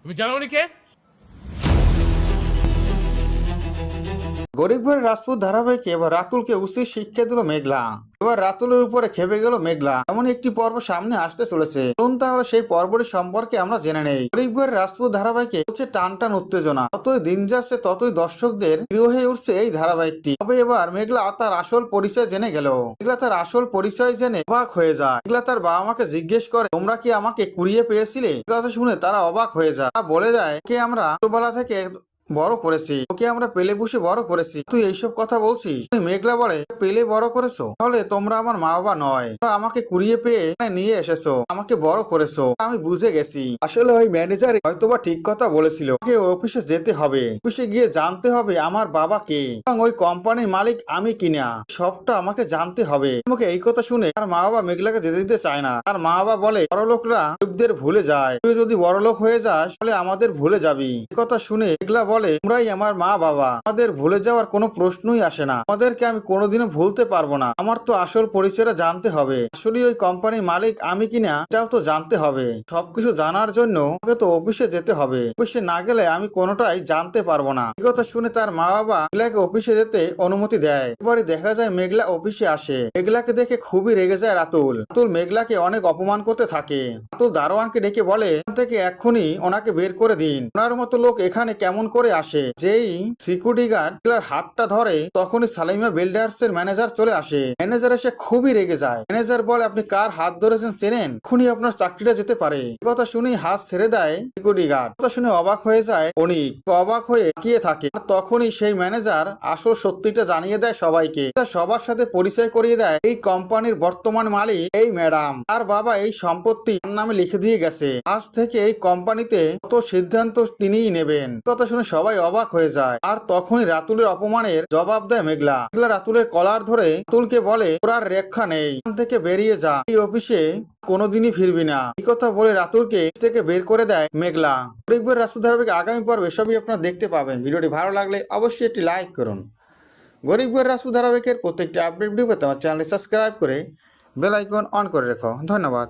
তুমি জানো উনি কে? গরিব ঘরের রাজপুত ধারাবাহিকে এবার রাতুলকে উচিত শিক্ষা দিল মেঘলা। এবার রাতুলের উপরে খেপে গেল মেঘলা। এমন একটি পর্ব সামনে আসতে চলেছে, চলুন তাহলে সেই পর্বটি সম্পর্কে আমরা জেনে নেই। গরিব ঘরের রাজপুত ধারাবাহিকে হচ্ছে টান টান উত্তেজনা, যতই দিন যাচ্ছে ততই দর্শকদের প্রিয় হয়ে উঠছে এই ধারাবাহিকটি। তবে এবার মেঘলা তার আসল পরিচয় জেনে গেল। মেঘলা তার আসল পরিচয় জেনে অবাক হয়ে যায়। মেঘলা তার বাবা মাকে জিজ্ঞেস করে, তোমরা কি আমাকে কুড়িয়ে পেয়েছিলে? কথা শুনে তারা অবাক হয়ে যায়। বলে যায়, কে আমরা ছোটবেলা থেকে বড় করেছি, ওকে আমরা পেলে বসে বড় করেছি, তুই এইসব কথা বলছিস? মেঘলা বলে, পেলে বড় করেছো? তাহলে তোমরা আমার মা বাবা নয়, তোমরা আমাকে কুড়িয়ে পেয়ে নিয়ে এসেছো, আমাকে বড় করেছো। আমি বুঝে গেছি, আসলে ওই ম্যানেজার হয়তোবা ঠিক কথা বলেছিল, ওকে অফিসে যেতে হবে, অফিসে গিয়ে জানতে হবে আমার বাবা কে এবং ওই কোম্পানির মালিক আমি কিনা, সবটা আমাকে জানতে হবে। আমাকে এই কথা শুনে তার মা বাবা মেঘলাকে যেতে দিতে চায় না। তার মা বাবা বলে, বড়লোকরা গরিবদের ভুলে যায়, তুই যদি বড়লোক হয়ে যাস তাহলে আমাদের ভুলে যাবি। এই কথা শুনে মেঘলা বলে, তোমরাই আমার মা বাবা, আমাদের ভুলে যাওয়ার কোনো প্রশ্নই আসে না, আমাদেরকে আমি কোনোদিনও ভুলতে পারবো না। আমার তো আসল পরিচয়টা জানতে হবে, আসলে ওই কোম্পানির মালিক আমি কিনা এটাও তো জানতে হবে। সবকিছু জানার জন্য আমাকে তো অফিসে যেতে হবে, অফিসে না গেলে আমি কোনোটাই জানতে পারবো না। এই কথা শুনে তার মা বাবা মেঘলাকে অফিসে যেতে অনুমতি দেয়। এবারে দেখা যায় মেঘলা অফিসে আসে। মেঘলাকে দেখে খুবই রেগে যায় রাতুল। রাতুল মেঘলাকে অনেক অপমান করতে থাকে। রাতুল দারোয়ানকে ডেকে বলে, এখান থেকে এক্ষুনি ওনাকে বের করে দিন, ওনার মতো লোক এখানে কেমন করে আসে? যেই সিকিউরিটি গার্ড মেঘলার হাতটা ধরে তখনই সালাইমা বিল্ডার্স এর ম্যানেজার চলে আসে। ম্যানেজার এসে খুবই রেগে যায়। ম্যানেজার বলে, আপনি কার হাত ধরেছেন চেনেন? এক্ষুনি আপনার চাকরিটা যেতে পারে। কথা শুনে হাত ছেড়ে দেয় সিকিউরিটি গার্ড। কথা শুনে অবাক হয়ে যায় অনিক, অবাক হয়ে তাকিয়ে থাকে। আর তখনই সেই ম্যানেজার আসল সত্যিটা জানিয়ে দেয় সবাইকে। সবার সাথে পরিচয় করিয়ে দেয়, এই কোম্পানির বর্তমান মালিক এই ম্যাডাম, আর বাবা এই সম্পত্তি তার নামে লিখে দিয়ে গেছে। আজ থেকে এই কোম্পানিতে কত সিদ্ধান্ত তিনিই নেবেন। কথা শুনে সবাই অবাক হয়ে যায়। আর তখনই রাতুলের অপমানের জবাব দেয় মেঘলা। মেঘলা রাতুলের কলার ধরে রাতুলকে বলে, তোর আর রক্ষা নেই, এখান থেকে বেরিয়ে যা, এই অফিসে কোনোদিনই ফিরবি না। এই কথা বলে রাতুলকে থেকে বের করে দেয় মেঘলা। গরিবের রাজপুত ধারাবাহিক আগামী পর্ব এসবই আপনারা দেখতে পাবেন। ভিডিওটি ভালো লাগলে অবশ্যই একটি লাইক করুন। গরিবের রাজপুত ধারাবাহিকের প্রত্যেকটি আপডেট ভিডিও পেতে আমার চ্যানেলটি সাবস্ক্রাইব করে বেল আইকন অন করে রেখো। ধন্যবাদ।